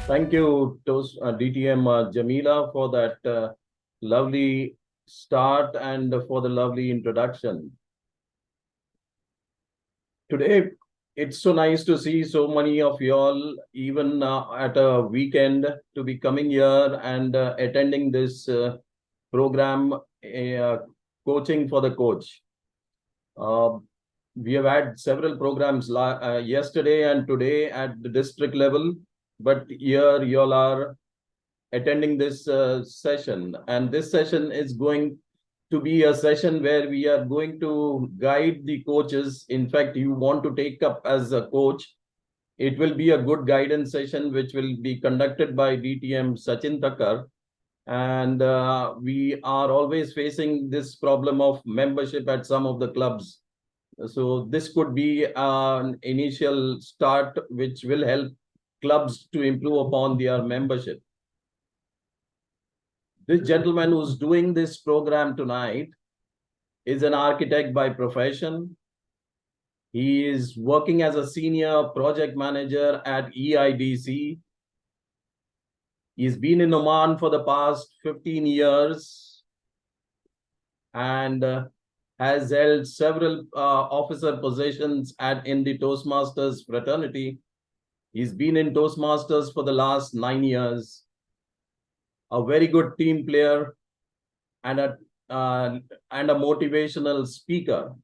Thank you, DTM Jamila, for that lovely start and for the lovely introduction. Today, it's so nice to see so many of you all, even at a weekend, to be coming here and attending this program, Coaching for the Coach. We have had several programs yesterday and today at the district level, but here you all are attending this session, and this session is going to be a session where we are going to guide the coaches. In fact, you want to take up as a coach, it will be a good guidance session which will be conducted by DTM Sachin Thakkar. And we are always facing this problem of membership at some of the clubs. So this could be an initial start which will help clubs to improve upon their membership. This gentleman who's doing this program tonight is an architect by profession. He is working as a senior project manager at EIDC. He's been in Oman for the past 15 years and has held several officer positions in the Toastmasters fraternity. He's been in Toastmasters for the last 9 years. A very good team player and a motivational speaker.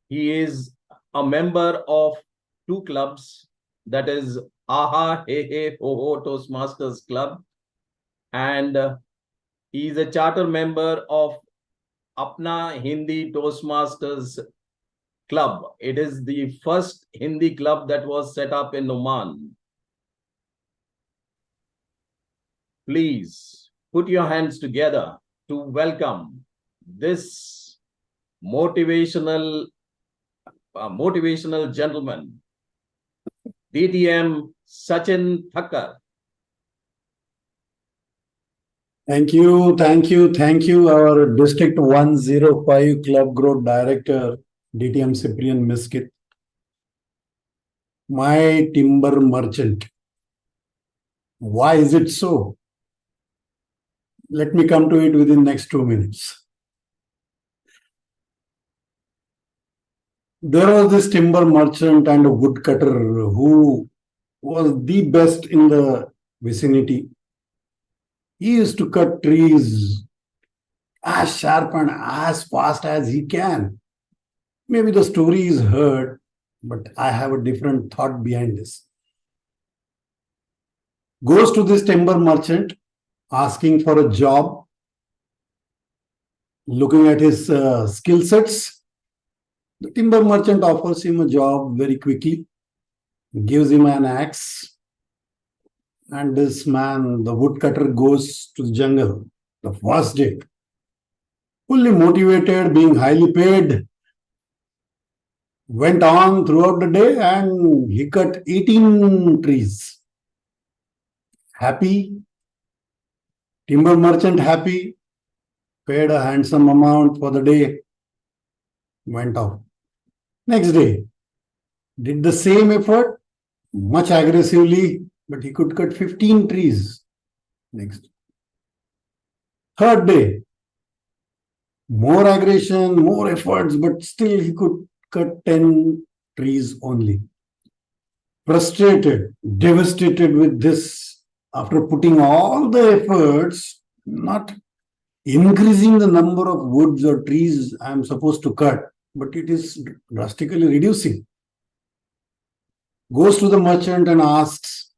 He is a member of 2 clubs, that is 𝐴𝐻 𝐻𝐻 Toastmasters Club, and he is a charter member of Apna Hindi Toastmasters Club. It is the first Hindi club that was set up in Oman. Please put your hands together to welcome this motivational gentleman, DTM Sachin Thakkar. Thank you, our District 105 Club Growth Director, DTM Cyprian Miskit. My timber merchant. Why is it so? Let me come to it within next 2 minutes. There was this timber merchant and a woodcutter who was the best in the vicinity. He used to cut trees as sharp and as fast as he can. Maybe the story is heard, but I have a different thought behind this. Goes to this timber merchant, asking for a job, looking at his skill sets. The timber merchant offers him a job very quickly, gives him an axe, and this man, the woodcutter, goes to the jungle the first day. Fully motivated, being highly paid, went on throughout the day and he cut 18 trees. Happy, timber merchant happy, paid a handsome amount for the day, went off. Next day, did the same effort, much aggressively, but he could cut 15 trees. Next. Third day, more aggression, more efforts, but still he could cut 10 trees only. Frustrated, devastated with this, after putting all the efforts, not increasing the number of woods or trees I am supposed to cut, but it is drastically reducing. Goes to the merchant and asks,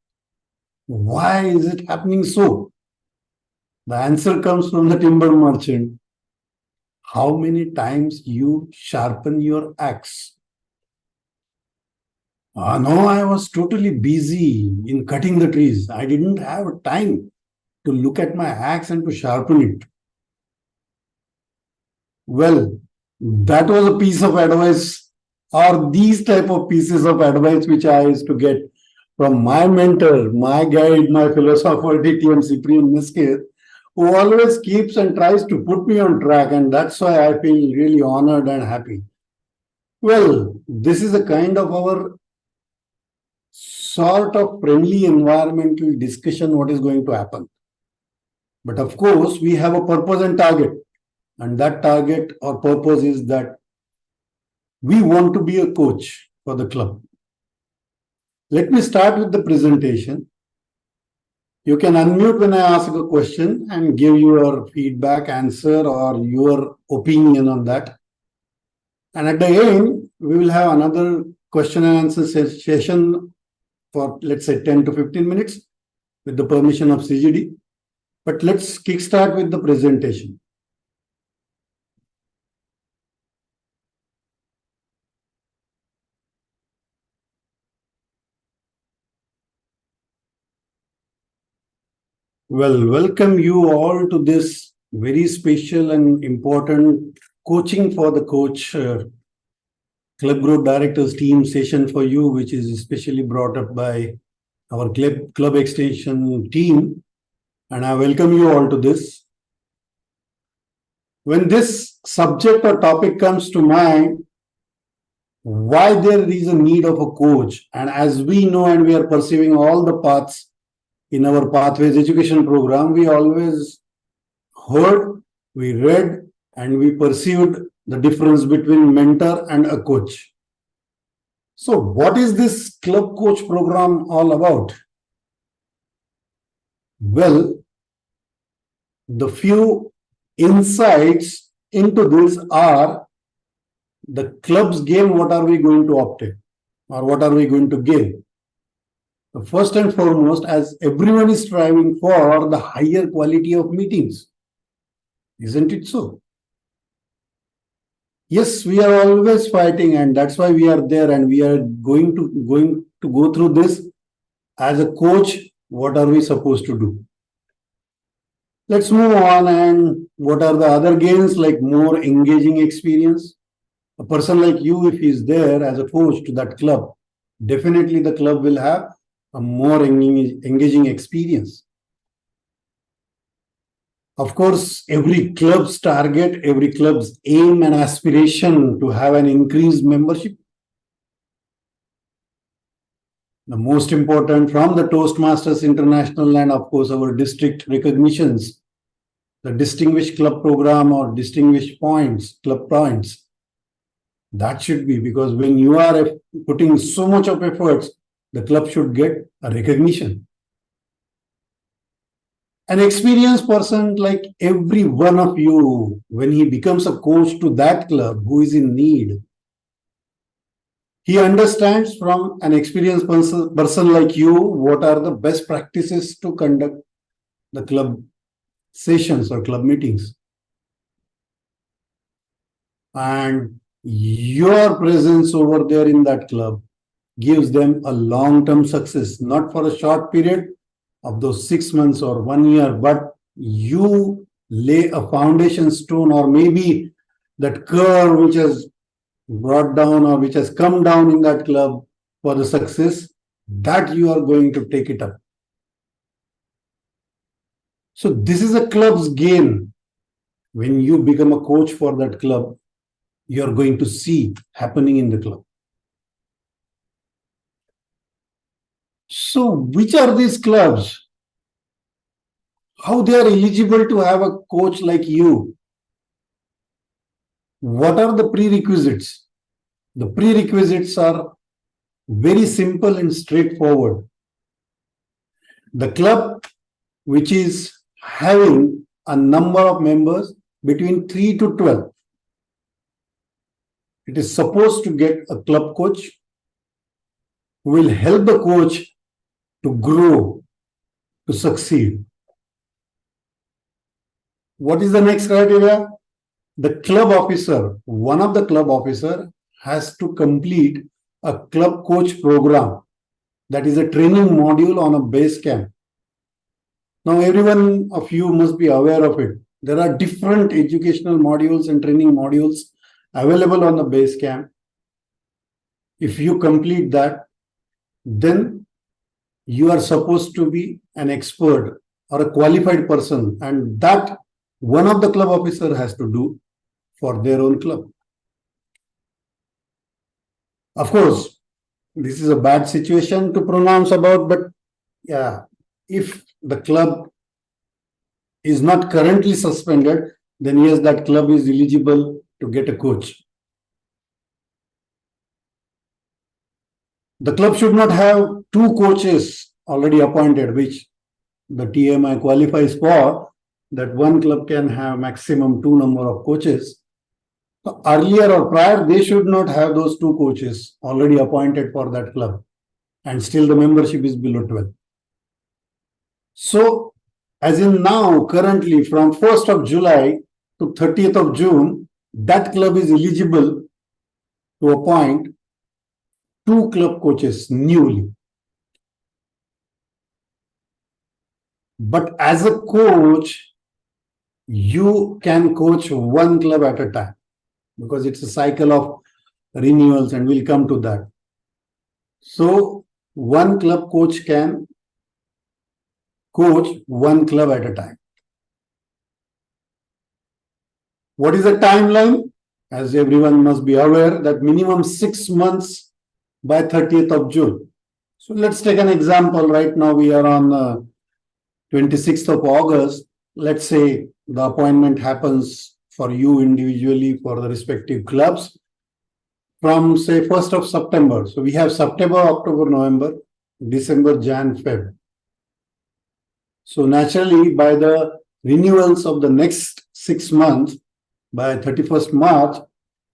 why is it happening so? The answer comes from the timber merchant. How many times you sharpen your axe? No, I was totally busy in cutting the trees. I didn't have time to look at my axe and to sharpen it. Well, that was a piece of advice, or these type of pieces of advice which I used to get from my mentor, my guide, my philosopher, DTM Cyprian Miskit, who always keeps and tries to put me on track, and that's why I feel really honored and happy. Well, this is a kind of our sort of friendly environmental discussion what is going to happen. But of course, we have a purpose and target. And that target or purpose is that we want to be a coach for the club. Let me start with the presentation. You can unmute when I ask a question and give your feedback, answer, or your opinion on that. And at the end, we will have another question and answer session for, let's say, 10 to 15 minutes with the permission of CGD. But let's kickstart with the presentation. Well, welcome you all to this very special and important coaching for the coach club growth directors team session for you, which is especially brought up by our club extension team. And I welcome you all to this. When this subject or topic comes to mind, why there is a need of a coach, and as we know and we are perceiving all the paths in our Pathways education program, we always heard, we read, and we perceived the difference between mentor and a coach. So what is this club coach program all about? Well, the few insights into this are the club's game, what are we going to obtain or what are we going to gain? First and foremost, as everyone is striving for the higher quality of meetings. Isn't it so? Yes, we are always fighting, and that's why we are there, and we are going to go through this. As a coach, what are we supposed to do? Let's move on. And what are the other gains, like more engaging experience? A person like you, if he is there as a coach to that club, definitely the club will have a more engaging experience. Of course, every club's target, every club's aim and aspiration to have an increased membership. The most important from the Toastmasters International and of course our district recognitions, the Distinguished Club Program or Distinguished Points, Club Points. That should be, because when you are putting so much of efforts, the club should get a recognition. An experienced person like every one of you, when he becomes a coach to that club who is in need, he understands from an experienced person like you what are the best practices to conduct the club sessions or club meetings. And your presence over there in that club gives them a long-term success, not for a short period of those 6 months or 1 year, but you lay a foundation stone, or maybe that curve which has brought down or which has come down in that club for the success, that you are going to take it up. So this is a club's gain. When you become a coach for that club, you are going to see happening in the club. So which are these clubs? How they are eligible to have a coach like you? What are the prerequisites? The prerequisites are very simple and straightforward. The club which is having a number of members between 3 to 12. It is supposed to get a club coach who will help the coach to grow, to succeed. What is the next criteria? The club officer, one of the club officer has to complete a club coach program. That is a training module on a base camp. Now, everyone of you must be aware of it. There are different educational modules and training modules available on the base camp. If you complete that, then you are supposed to be an expert or a qualified person, and that one of the club officer has to do for their own club. Of course, this is a bad situation to pronounce about, but yeah, if the club is not currently suspended, then yes, that club is eligible to get a coach. The club should not have two coaches already appointed, which the TMI qualifies for, that one club can have maximum two number of coaches. So earlier or prior, they should not have those two coaches already appointed for that club, and still the membership is below 12. So as in now, currently from 1st of July to 30th of June, that club is eligible to appoint two club coaches newly. But as a coach, you can coach one club at a time, because it's a cycle of renewals, and we'll come to that. So one club coach can coach one club at a time. What is the timeline? As everyone must be aware, that minimum 6 months by 30th of June. So let's take an example. Right now we are on 26th of August. Let's say the appointment happens for you individually for the respective clubs from say 1st of September. So we have September, October, November, December, Jan, Feb. So naturally, by the renewals of the next 6 months, by 31st March,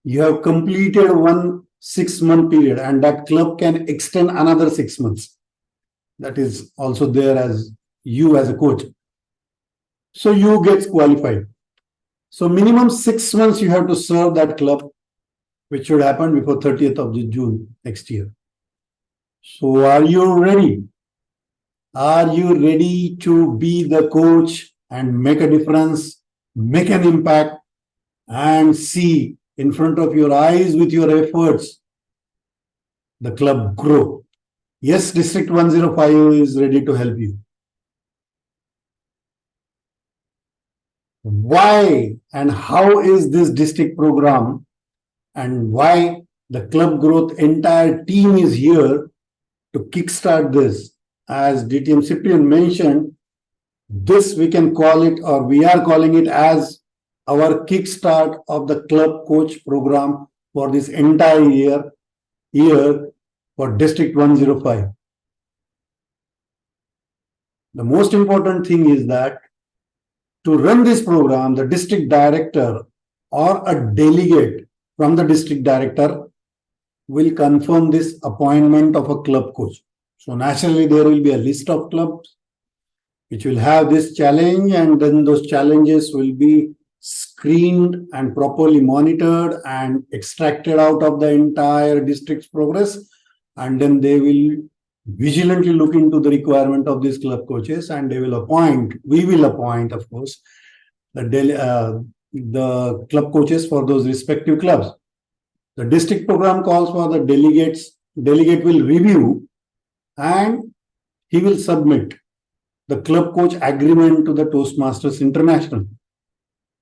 you have completed one 6-month period, and that club can extend another 6 months. That is also there as you as a coach. So you get qualified. So minimum 6 months you have to serve that club, which should happen before 30th of June next year. So are you ready? Are you ready to be the coach and make a difference, make an impact, and see in front of your eyes with your efforts the club grow? Yes, District 105 is ready to help you. Why and how is this district program, and why the club growth entire team is here to kickstart this? As DTM Cyprian mentioned, this we can call it, or we are calling it as our kickstart of the club coach program for this entire year for District 105. The most important thing is that to run this program, the district director or a delegate from the district director will confirm this appointment of a club coach. So naturally, there will be a list of clubs which will have this challenge, and then those challenges will be screened and properly monitored and extracted out of the entire district's progress. And then they will vigilantly look into the requirement of these club coaches, and they will appoint, we will appoint, of course, the club coaches for those respective clubs. The district program calls for the delegates. Delegate will review and he will submit the club coach agreement to the Toastmasters International.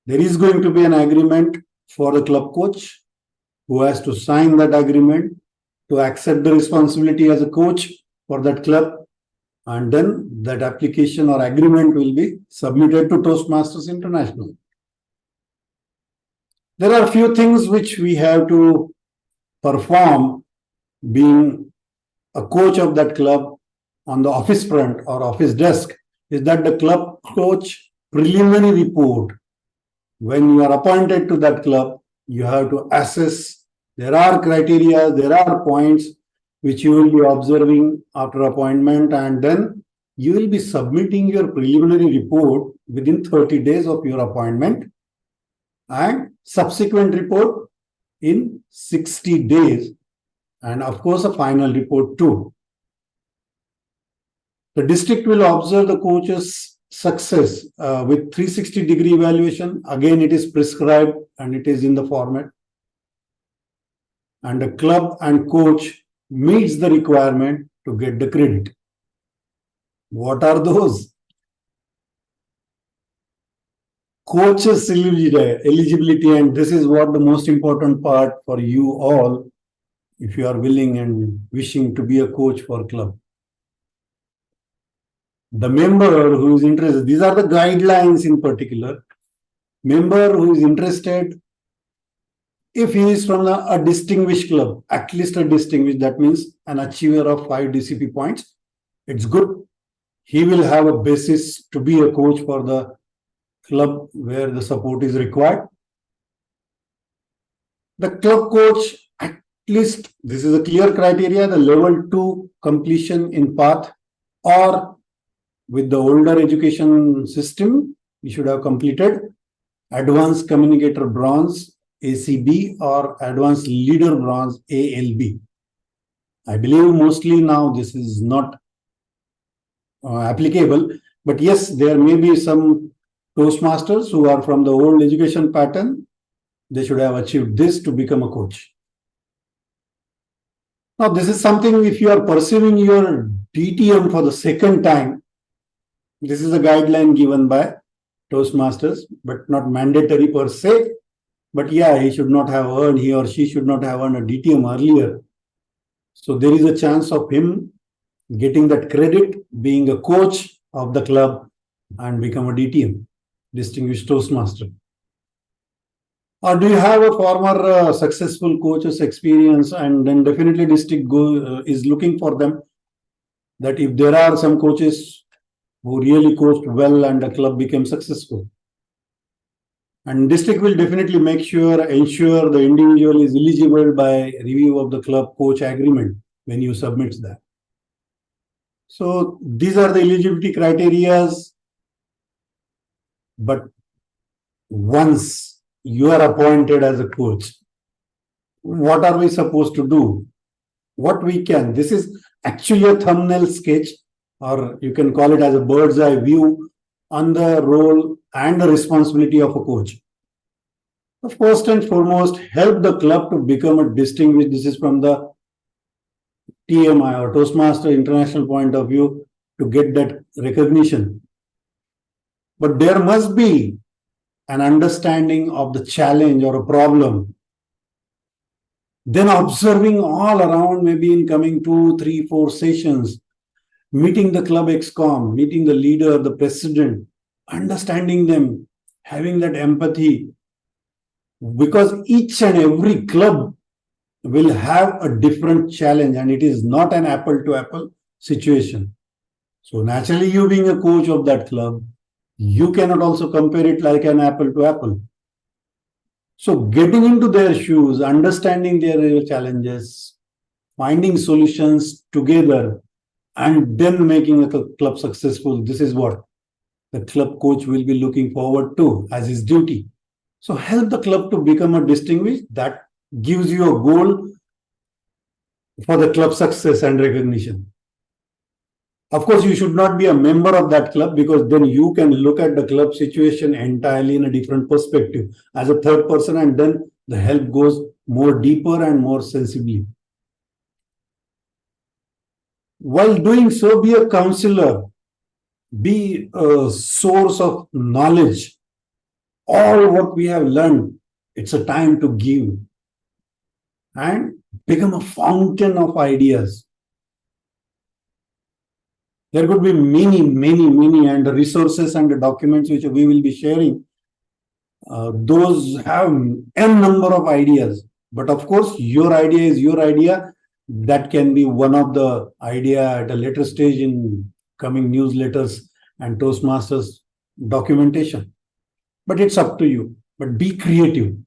There is going to be an agreement for the club coach who has to sign that agreement to accept the responsibility as a coach for that club, and then that application or agreement will be submitted to Toastmasters International. There are a few things which we have to perform being a coach of that club on the office front or office desk, is that the club coach preliminary report, when you are appointed to that club, you have to assess. There are criteria, there are points which you will be observing after appointment, and then you will be submitting your preliminary report within 30 days of your appointment, and subsequent report in 60 days, and of course a final report too. The district will observe the coach's success with 360-degree evaluation. Again, it is prescribed and it is in the format. And the club and coach meets the requirement to get the credit. What are those? Coaches eligibility, and this is what the most important part for you all if you are willing and wishing to be a coach for club. The member who is interested, these are the guidelines in particular. Member who is interested, if he is from a distinguished club, at least a distinguished, that means an achiever of 5 DCP points, it's good. He will have a basis to be a coach for the club where the support is required. The club coach, at least this is a clear criteria, the level 2 completion in path, or with the older education system, you should have completed Advanced Communicator Bronze, ACB, or Advanced Leader Bronze, ALB. I believe mostly now this is not applicable, but yes, there may be some Toastmasters who are from the old education pattern. They should have achieved this to become a coach. Now, this is something, if you are pursuing your DTM for the second time, this is a guideline given by Toastmasters, but not mandatory per se. But yeah, he or she should not have earned a DTM earlier. So there is a chance of him getting that credit, being a coach of the club and become a DTM, Distinguished Toastmaster. Or do you have a former successful coach's experience? And then definitely district is looking for them, that if there are some coaches who really coached well and the club became successful. And district will definitely ensure the individual is eligible by review of the club coach agreement when you submit that. So these are the eligibility criteria. But once you are appointed as a coach, what are we supposed to do? What we can? This is actually a thumbnail sketch, or you can call it as a bird's eye view on the role and the responsibility of a coach. First and foremost, help the club to become a distinguished. This is from the TMI or Toastmaster International point of view, to get that recognition. But there must be an understanding of the challenge or a problem. Then observing all around, maybe in coming 2, 3, 4 sessions, meeting the club ExCom, meeting the leader, the president, understanding them, having that empathy. Because each and every club will have a different challenge, and it is not an apple-to-apple situation. So naturally, you being a coach of that club, you cannot also compare it like an apple-to-apple. So getting into their shoes, understanding their real challenges, finding solutions together, and then making a club successful, this is what the club coach will be looking forward to as his duty. So help the club to become a distinguished. That gives you a goal for the club success and recognition. Of course, you should not be a member of that club, because then you can look at the club situation entirely in a different perspective as a third person, and then the help goes more deeper and more sensibly. While doing so, be a counselor, be a source of knowledge. All what we have learned, it's a time to give and become a fountain of ideas. There could be many, and the resources and the documents which we will be sharing, those have n number of ideas. But of course, your idea is your idea. That can be one of the idea at a later stage in coming newsletters and Toastmasters documentation. But it's up to you. But be creative.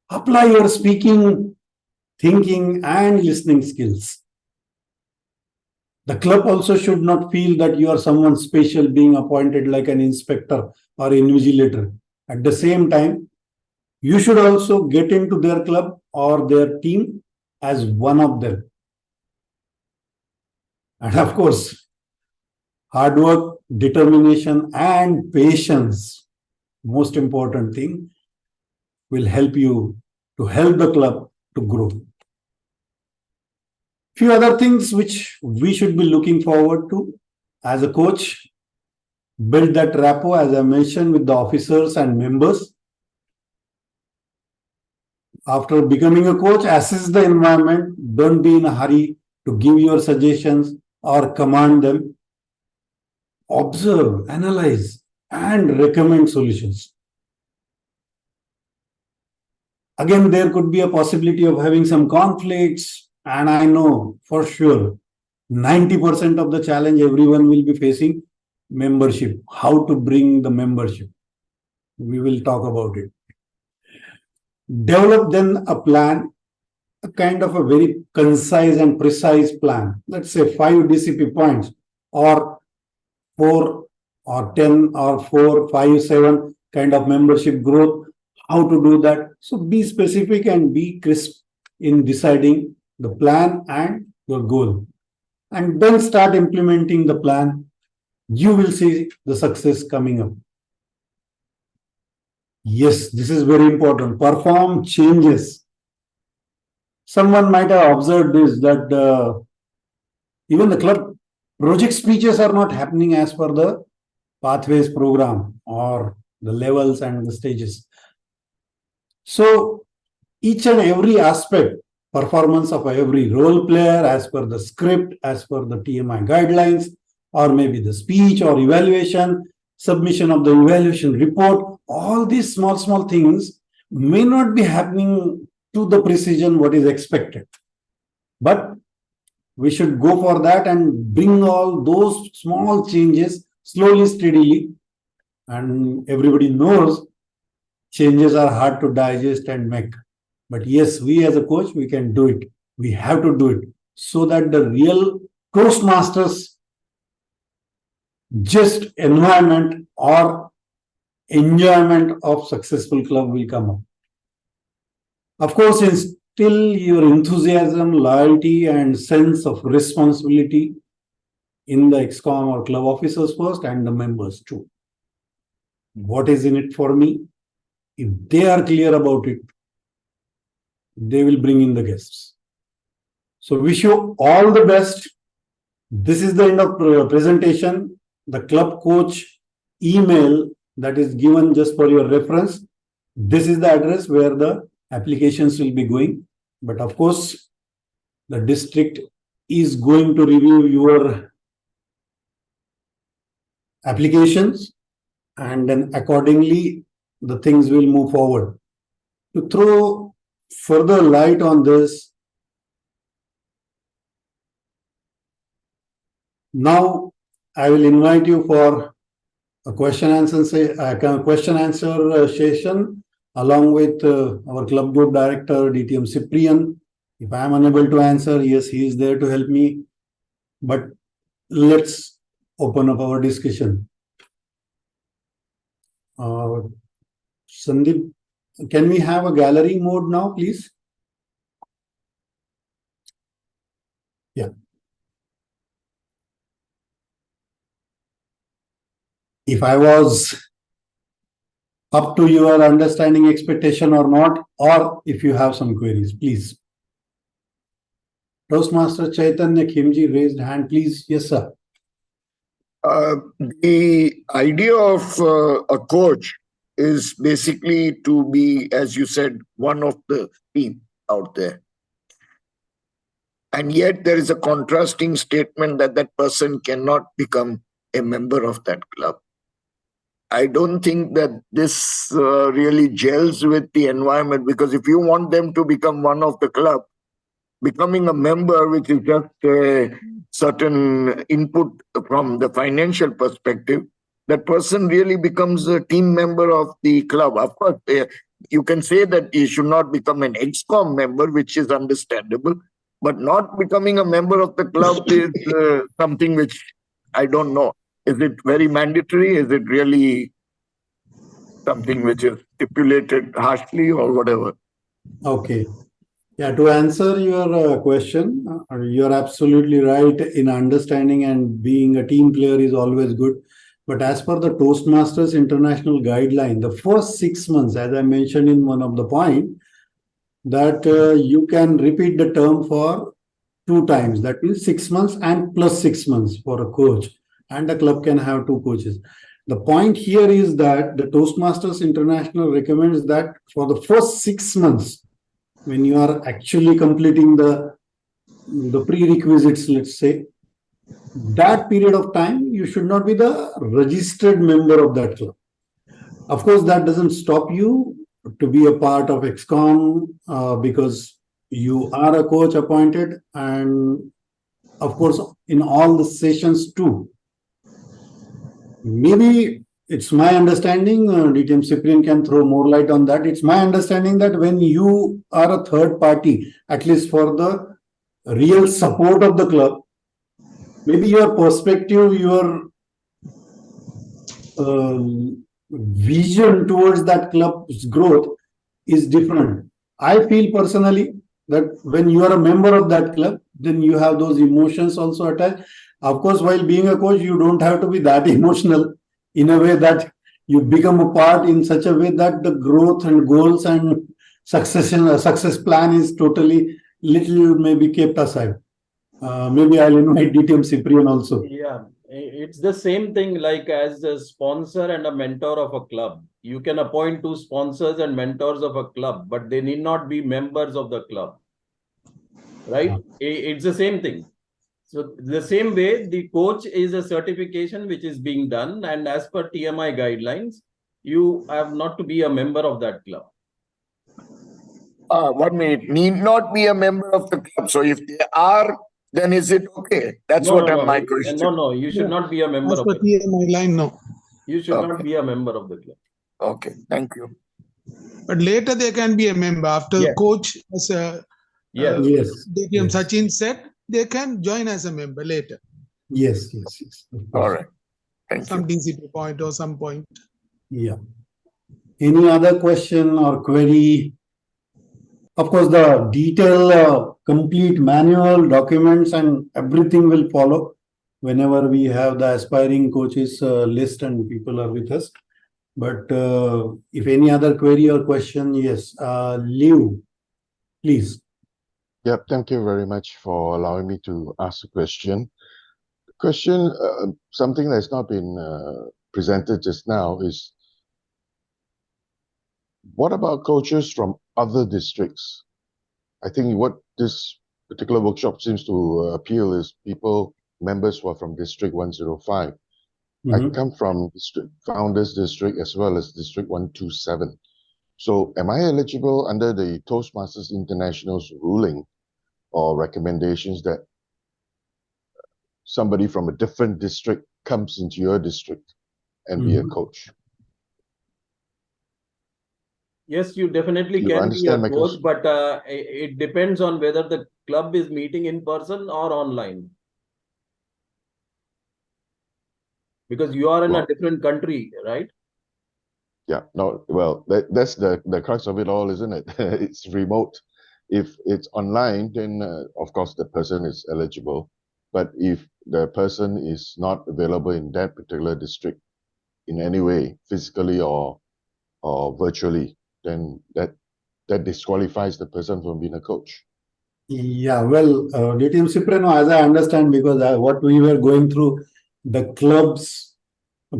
Apply your speaking, thinking, and listening skills. The club also should not feel that you are someone special being appointed like an inspector or invigilator. At the same time, you should also get into their club or their team as one of them. And of course, hard work, determination, and patience, most important thing, will help you to help the club to grow. Few other things which we should be looking forward to as a coach: build that rapport, as I mentioned, with the officers and members. After becoming a coach, assess the environment. Don't be in a hurry to give your suggestions or command them. Observe, analyze, and recommend solutions. Again, there could be a possibility of having some conflicts, and I know for sure 90% of the challenge everyone will be facing: membership. How to bring the membership. We will talk about it. Develop then a plan, a kind of a very concise and precise plan. Let's say 5 DCP points, or 4 or 10 or 4, 5, 7 kind of membership growth. How to do that? So be specific and be crisp in deciding the plan and your goal. And then start implementing the plan. You will see the success coming up. Yes, this is very important. Perform changes. Someone might have observed this, that even the club project speeches are not happening as per the pathways program or the levels and the stages. So each and every aspect, performance of every role player as per the script, as per the TMI guidelines, or maybe the speech or evaluation, submission of the evaluation report, all these small things may not be happening to the precision what is expected. But we should go for that and bring all those small changes slowly, steadily. And everybody knows changes are hard to digest and make. But yes, we as a coach, we can do it. We have to do it so that the real Toastmasters just environment or enjoyment of successful club will come up. Of course, instill your enthusiasm, loyalty, and sense of responsibility in the XCOM or club officers first and the members too. What is in it for me? If they are clear about it, they will bring in the guests. So wish you all the best. This is the end of presentation. The club coach email that is given just for your reference. This is the address where the applications will be going. But of course, the district is going to review your applications, and then accordingly, the things will move forward. To throw further light on this, now I will invite you for a question answer session along with our club group director DTM Cyprian. If I am unable to answer, yes, he is there to help me. But let's open up our discussion. Sandeep, can we have a gallery mode now, please? Yeah. If I was up to your understanding, expectation or not, or if you have some queries, please. Toastmaster Chaitanya Khimji raised hand, please. Yes, sir. The idea of a coach is basically to be, as you said, one of the team out there. And yet there is a contrasting statement that that person cannot become a member of that club. I don't think that this really gels with the environment, because if you want them to become one of the club, becoming a member, which is just a certain input from the financial perspective, that person really becomes a team member of the club. Of course, you can say that you should not become an XCOM member, which is understandable, but not becoming a member of the club is something which I don't know. Is it very mandatory? Is it really something which is stipulated harshly or whatever? Okay. Yeah, to answer your question, you're absolutely right in understanding, and being a team player is always good. But as per the Toastmasters International Guideline, the first 6 months, as I mentioned in one of the points, that you can repeat the term for 2 times. That means 6 months and plus 6 months for a coach. And the club can have 2 coaches. The point here is that the Toastmasters International recommends that for the first 6 months, when you are actually completing the prerequisites, let's say, that period of time, you should not be the registered member of that club. Of course, that doesn't stop you to be a part of 𝐿𝐴𝐶𝐠 because you are a coach appointed, and of course, in all the sessions too. Maybe it's my understanding, DTM Cyprian can throw more light on that. It's my understanding that when you are a third party, at least for the real support of the club, maybe your perspective, your vision towards that club's growth is different. I feel personally that when you are a member of that club, then you have those emotions also attached. Of course, while being a coach, you don't have to be that emotional in a way that you become a part in such a way that the growth and goals and success plan is totally little maybe kept aside. Maybe I'll invite DTM Cyprian also. Yeah, it's the same thing like as a sponsor and a mentor of a club. You can appoint two sponsors and mentors of a club, but they need not be members of the club. Right? It's the same thing. So the same way, the coach is a certification which is being done, and as per TMI guidelines, you have not to be a member of that club. 1 minute. Need not be a member of the club. So if they are, then is it okay? That's my question. No, you should not be a member as of per the club. TMI line, no. You should not be a member of the club. Okay, thank you. But later they can be a member after the coach, as DTM Sachin said, they can join as a member later. Yes. All right. Thank some you. DCP point or some point. Yeah. Any other question or query? Of course, the detailed, complete manual, documents, and everything will follow whenever we have the aspiring coaches list and people are with us. But if any other query or question, yes, Liu, please. Yep, thank you very much for allowing me to ask a question. Something that's not been presented just now is, what about coaches from other districts? I think what this particular workshop seems to appeal is members who are from District 105. I come from Founders District as well as District 127. So am I eligible under the Toastmasters International's ruling or recommendations that somebody from a different district comes into your district and be a coach? Yes, you definitely can be a coach, but it depends on whether the club is meeting in person or online. Because you are in a different country, right? Yeah, no, well, that's the crux of it all, isn't it? It's remote. If it's online, then of course the person is eligible. But if the person is not available in that particular district in any way, physically or virtually, then that disqualifies the person from being a coach. Yeah, well, DTM Cyprian, as I understand, because what we were going through, the club's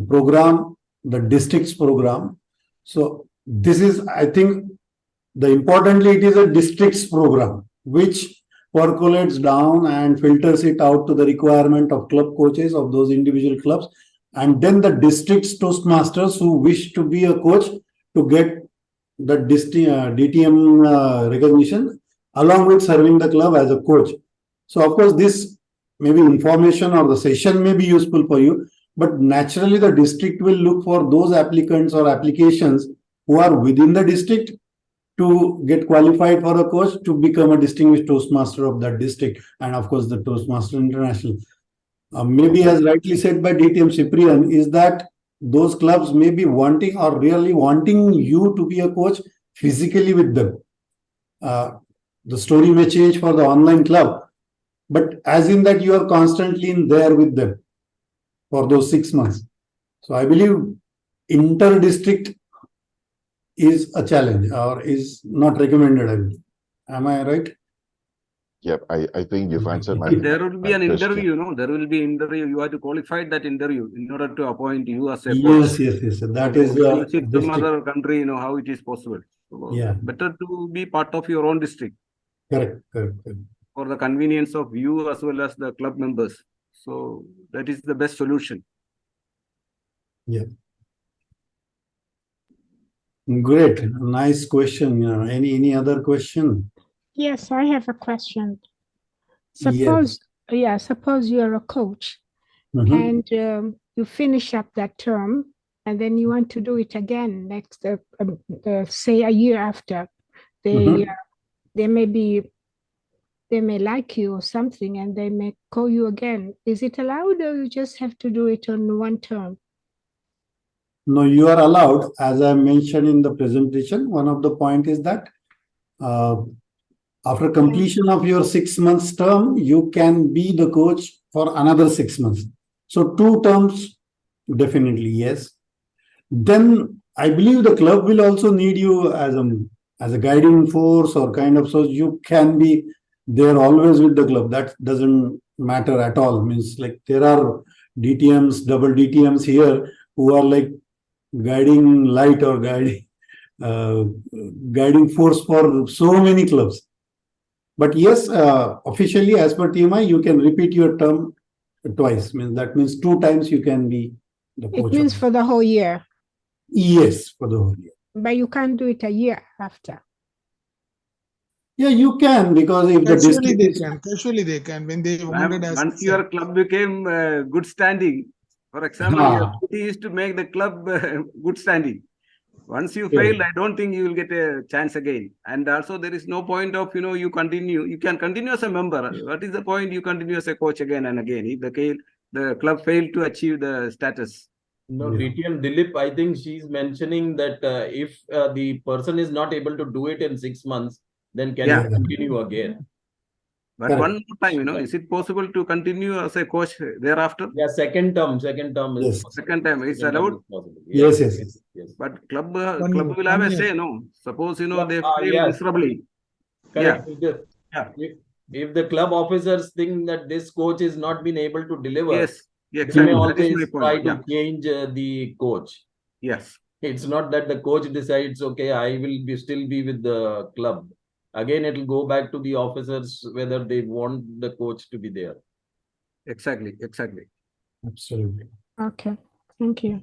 program, the district's program. So this is, I think, importantly, it is a district's program, which percolates down and filters it out to the requirement of club coaches of those individual clubs. And then the district's Toastmasters who wish to be a coach to get the DTM recognition along with serving the club as a coach. So of course, this maybe information or the session may be useful for you, but naturally the district will look for those applicants or applications who are within the district to get qualified for a coach to become a distinguished Toastmaster of that district, and of course the Toastmaster International. Maybe as rightly said by DTM Cyprian, is that those clubs may be wanting or really wanting you to be a coach physically with them. The story may change for the online club, but as in that you are constantly in there with them for those 6 months. So I believe inter-district is a challenge or is not recommended, I believe. Am I right? Yep, I think you've answered my There will be an question. interview, no? There will be interview. You have to qualify that interview in order to appoint you as a Yes, coach. yes. That is some other country, how it is possible. So Yeah. better to be part of your own district Correct. for the convenience of you as well as the club members. So that is the best solution. Yeah. Great. Nice question. Any other question? Yes, I have a question. Yes. Suppose you're a coach Mhm. and you finish up that term and then you want to do it again next, say a year after. They may like you or something and they may call you again. Is it allowed or you just have to do it on one term? No, you are allowed. As I mentioned in the presentation, one of the point is that after completion of your 6 months term, you can be the coach for another 6 months. So 2 terms, definitely, yes. Then I believe the club will also need you as a guiding force or kind of, so you can be there always with the club. That doesn't matter at all. Means like there are DTMs, double DTMs here who are like guiding light or guiding force for so many clubs. But yes, officially as per TMI, you can repeat your term twice. That means 2 times you can be the coach. It means for the whole year. Yes, for the whole year. But you can't do it a year after. Yeah, you can, because if Casually they can when they wanted as Once your club became good standing, for example, your duty is to make the club good standing. Once you fail, I don't think you will get a chance again. And also there is no point of, you can continue as a member. What is the point you continue as a coach again and again if the club failed to achieve the status? No, DTM Dilip, I think she's mentioning that if the person is not able to do it in 6 months, then can you continue again? But one more time, is it possible to continue as a coach thereafter? Yeah, second term is second time is allowed. Yes. But club will have a say, no? Suppose they fail miserably. Correct. If the club officers think that this coach is not been able to deliver, they may always try to change the coach. Yes. It's not that the coach decides, okay, I will still be with the club. Again, it will go back to the officers whether they want the coach to be there. Exactly. Absolutely. Okay, thank you.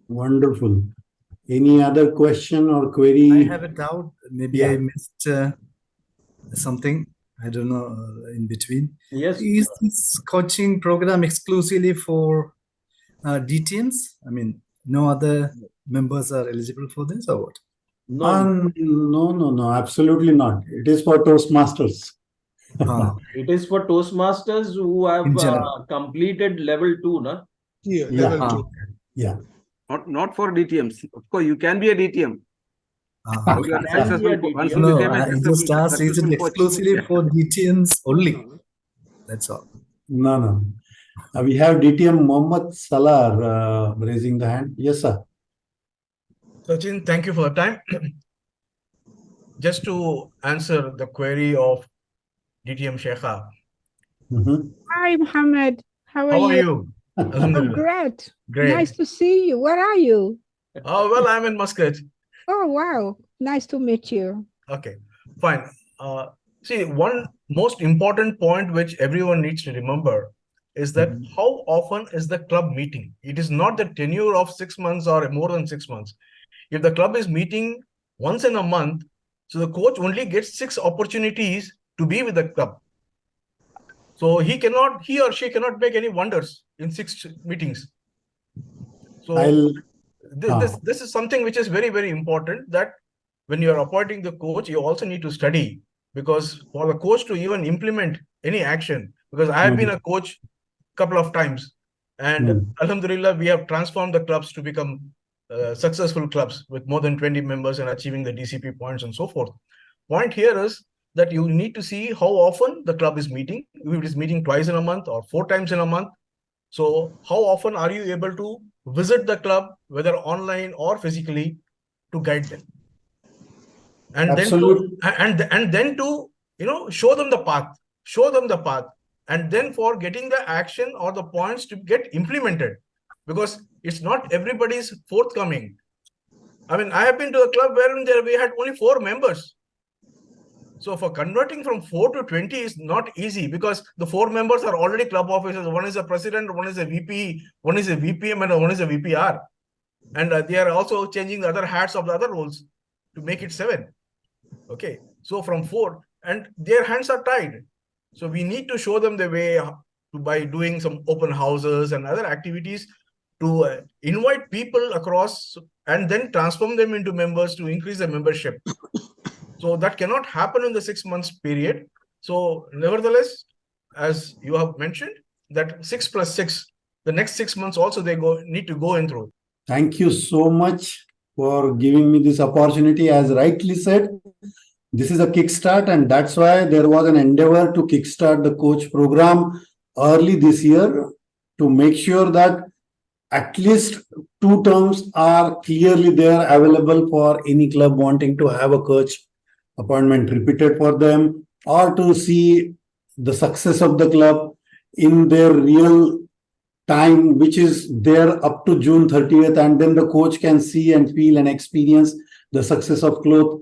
Wonderful. Any other question or query? I have a doubt. Maybe I missed something. I don't know in between. Yes. Is this coaching program exclusively for DTMs? I mean, no other members are eligible for this or what? No, absolutely not. It is for Toastmasters. It is for Toastmasters who have completed level 2, no? Level 2. Yeah. Not for DTMs. Of course, you can be a DTM. No, I just asked, is it exclusively for DTMs only? That's all. No. We have DTM Mohammed Salar raising the hand. Yes, sir. Sachin, thank you for the time. Just to answer the query of DTM Sheikha. Hi, Mohammed. How are you? Oh, great. Nice to see you. Where are you? Oh, well, I'm in Muscat. Oh, wow. Nice to meet you. Okay, fine. See, one most important point which everyone needs to remember is that how often is the club meeting? It is not the tenure of 6 months or more than 6 months. If the club is meeting once in a month, so the coach only gets 6 opportunities to be with the club. So he or she cannot make any wonders in 6 meetings. So this is something which is very, very important, that when you are appointing the coach, you also need to study, because for the coach to even implement any action, because I have been a coach a couple of times, and Alhamdulillah, we have transformed the clubs to become successful clubs with more than 20 members and achieving the DCP points and so forth. Point here is that you need to see how often the club is meeting. If it is meeting twice in a month or 4 times in a month, so how often are you able to visit the club, whether online or physically, to guide them? And then to show them the path, and then for getting the action or the points to get implemented, because it's not everybody's forthcoming. I mean, I have been to a club wherein we had only 4 members. So for converting from 4 to 20 is not easy because the 4 members are already club officers. One is a president, one is a VP, one is a VPM, and one is a VPR. And they are also changing the other hats of the other roles to make it 7. Okay. So from 4, and their hands are tied. So we need to show them the way by doing some open houses and other activities to invite people across and then transform them into members to increase the membership. So that cannot happen in the 6 months period. So nevertheless, as you have mentioned, that 6 plus 6, the next 6 months also they need to go in through. Thank you so much for giving me this opportunity. As rightly said, this is a kickstart, and that's why there was an endeavor to kickstart the coach program early this year to make sure that at least 2 terms are clearly there available for any club wanting to have a coach appointment repeated for them, or to see the success of the club in their real time, which is there up to June 30th, and then the coach can see and feel and experience the success of club,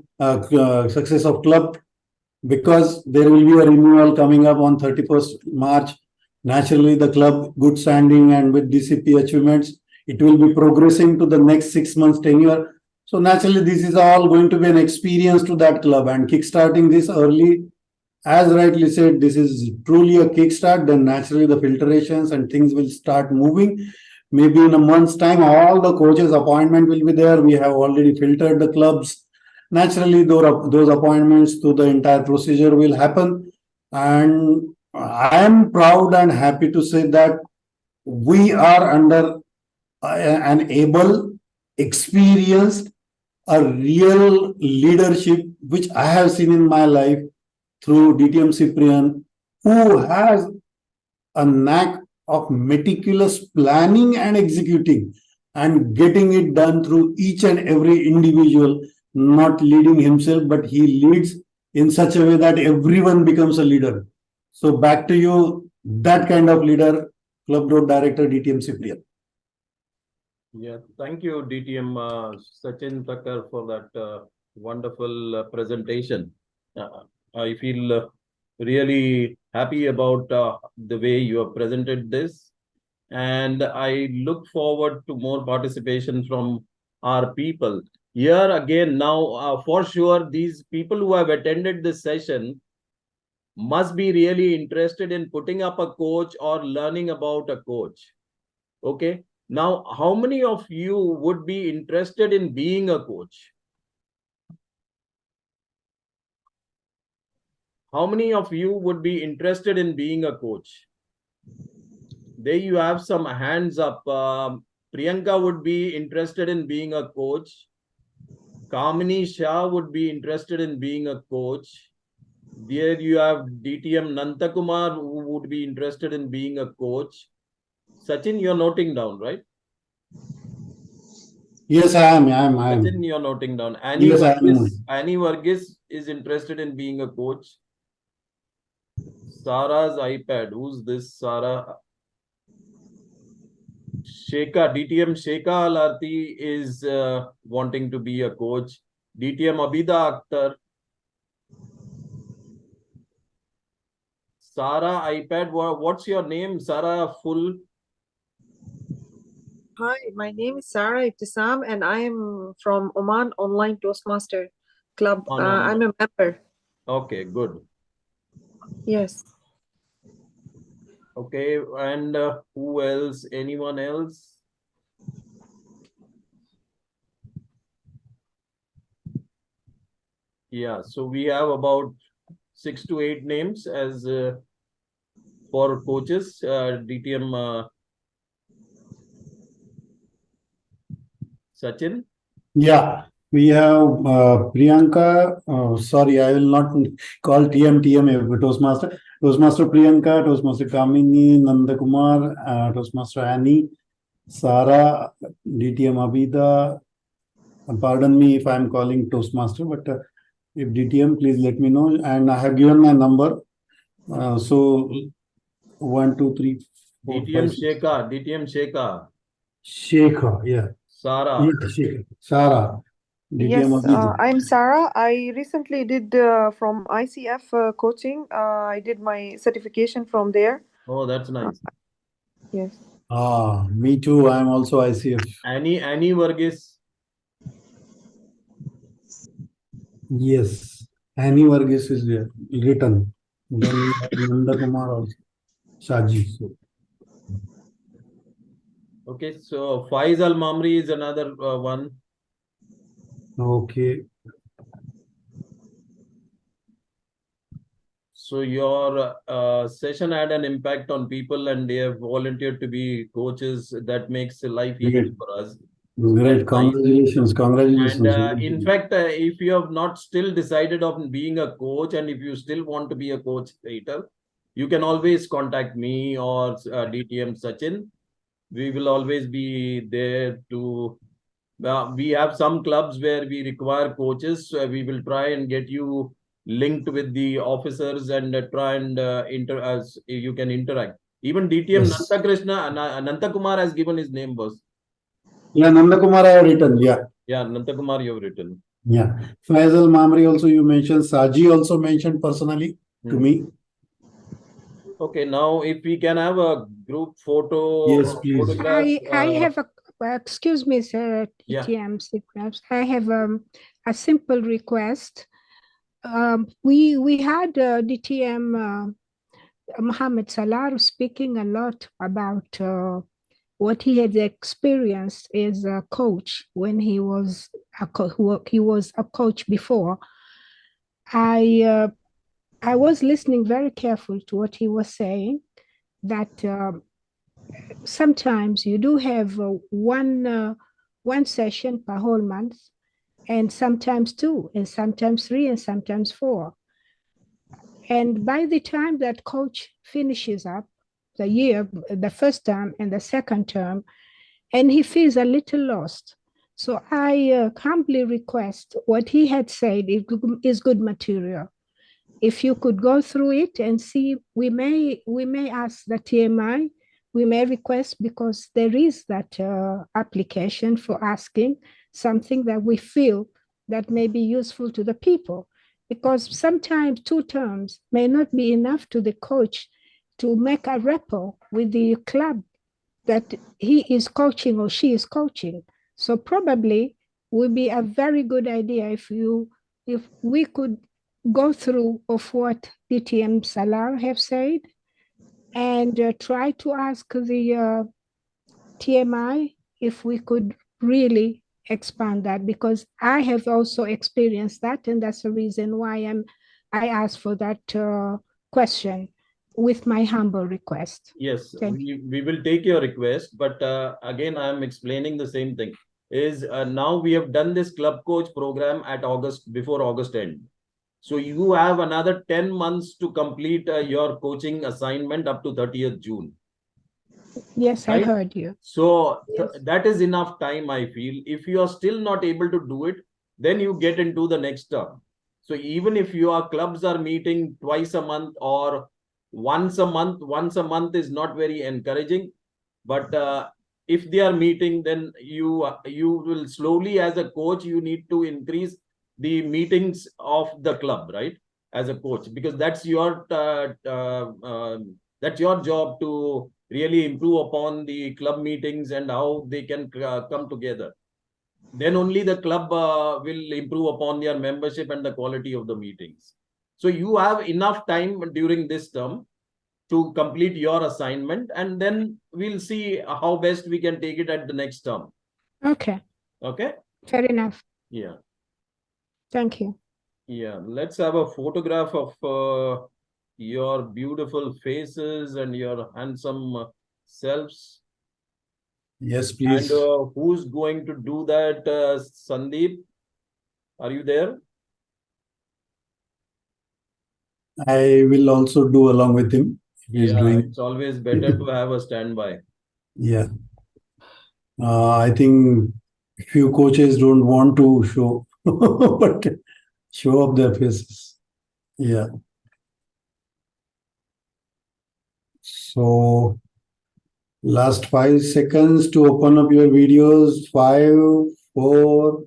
because there will be a renewal coming up on 31st March. Naturally, the club good standing and with DCP achievements, it will be progressing to the next 6 months tenure. So naturally, this is all going to be an experience to that club, and kickstarting this early, as rightly said, this is truly a kickstart. Then naturally the filtrations and things will start moving. Maybe in a month's time, all the coaches' appointment will be there. We have already filtered the clubs. Naturally, those appointments to the entire procedure will happen. And I am proud and happy to say that we are under an able, experienced, a real leadership, which I have seen in my life through DTM Cyprian, who has a knack of meticulous planning and executing and getting it done through each and every individual, not leading himself, but he leads in such a way that everyone becomes a leader. So back to you, that kind of leader, Club Road Director, DTM Cyprian. Yeah, thank you, DTM Sachin Thakkar, for that wonderful presentation. I feel really happy about the way you have presented this, and I look forward to more participation from our people. Here again, now for sure, these people who have attended this session must be really interested in putting up a coach or learning about a coach. Okay. Now, how many of you would be interested in being a coach? How many of you would be interested in being a coach? There you have some hands up. Priyanka would be interested in being a coach. Kamini Shah would be interested in being a coach. There you have DTM Nantakumar, who would be interested in being a coach. Sachin, you're noting down, right? Yes, I am. Sachin, you're noting down. Annie Varghese is interested in being a coach. Sarah's iPad. Who's this? Sarah? Sheka, DTM Sheka Alarti is wanting to be a coach. DTM Abida Akhtar. Sarah iPad. What's your name? Sarah full. Hi, my name is Sarah Ibtisam, and I am from Oman Online Toastmaster Club. I'm a member. Okay, good. Yes. Okay, and who else? Anyone else? Yeah, so we have about 6 to 8 names as for coaches. DTM Sachin? Yeah, we have Priyanka. Sorry, I will not call TM Toastmaster. Toastmaster Priyanka, Toastmaster Kamini, Nandakumar, Toastmaster Annie, Sarah, DTM Abida. Pardon me if I am calling Toastmaster, but if DTM, please let me know. And I have given my number. So 1, 2, 3, 4, DTM 5, 6. Sheka, DTM Sheka. Shekha, yeah. Sarah. Yeah, Shekha. Sarah. DTM Yes, Abhijit. I'm Sarah. I recently did from ICF coaching. I did my certification from there. Oh, that's nice. Yes. Me too. I'm also ICF. Annie Varghese. Yes. Annie Varghese is there, written. Then we have Nanda Kumar also. Shaji. So, Okay, so Faiz Al Mamri is another one. okay. So your session had an impact on people and they have volunteered to be coaches. That makes life easy Great. for us. Great. That's nice. Congratulations. Congratulations. And in fact, if you have not still decided on being a coach and if you still want to be a coach later, you can always contact me or DTM Sachin. We will always be there to, we have some clubs where we require coaches. We will try and get you linked with the officers and try and you can interact. Even DTM Yes. Nanta Kumar has given his name, boss. Yeah, Nanda Kumar I have written. Yeah. Yeah, Nanta Kumar you have written. Yeah. Faisal Mamri also you mentioned. Saji also mentioned personally to me. Okay, now if we can have a group photo. Yes, please. Photograph. I have a, excuse me, sir, DTM sequence. I have a simple request. We had DTM Mohammed Salar speaking a lot about what he had experienced as a coach when he was a coach before. I was listening very careful to what he was saying, that sometimes you do have one session per whole month, and sometimes two, and sometimes three, and sometimes four. And by the time that coach finishes up the year, the first term and the second term, and he feels a little lost. So I humbly request what he had said is good material. If you could go through it and see, we may ask the TMI, we may request, because there is that application for asking something that we feel that may be useful to the people. Because sometimes 2 terms may not be enough to the coach to make a rapport with the club that he is coaching or she is coaching. So probably would be a very good idea if we could go through of what DTM Salar have said and try to ask the TMI if we could really expand that, because I have also experienced that, and that's the reason why I asked for that question with my humble request. Yes, we will take your request, but again, I'm explaining the same thing. Is now we have done this club coach program at before August end. So you have another 10 months to complete your coaching assignment up to 30th June. Yes, right? I heard you. So that is enough time, I feel. If you are still not able to do it, then you get into the next term. So even if your clubs are meeting twice a month or once a month is not very encouraging. But if they are meeting, then you will slowly, as a coach, you need to increase the meetings of the club, right? As a coach, because that's your job to really improve upon the club meetings and how they can come together. Then only the club will improve upon their membership and the quality of the meetings. So you have enough time during this term to complete your assignment, and then we'll see how best we can take it at the next term. Okay. Okay. Fair enough. Yeah. Thank you. Yeah. Let's have a photograph of your beautiful faces and your handsome selves. Yes, please. And who's going to do that? Sandeep, are you there? I will also do along with him. It's always better to have a standby. Yeah. I think few coaches don't want to show, but show up their faces. Yeah. So, last 5 seconds to open up your videos. 5, 4,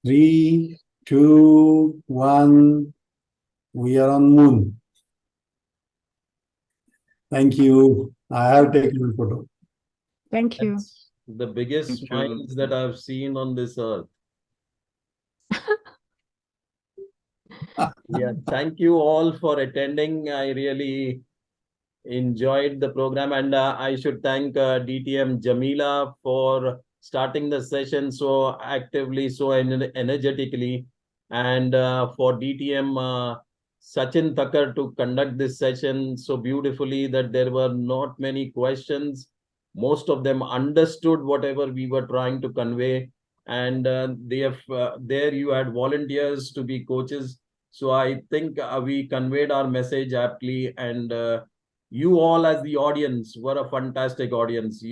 3, 2, 1. We are on moon. Thank you. I have taken a photo. Thank you. That's the biggest smiles that I've seen on this earth. Yeah, thank you all for attending. I really enjoyed the program, and I should thank DTM Jamila for starting the session so actively, so energetically, and for DTM Sachin Thakkar to conduct this session so beautifully that there were not many questions. Most of them understood whatever we were trying to convey, and there you had volunteers to be coaches. So I think we conveyed our message aptly, and you all as the audience were a fantastic audience.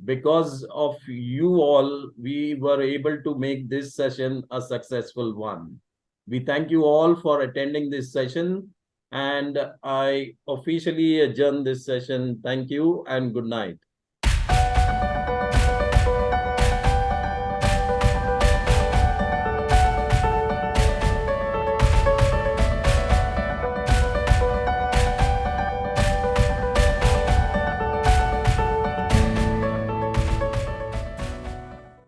Because of you all, we were able to make this session a successful one. We thank you all for attending this session, and I officially adjourn this session. Thank you and good night.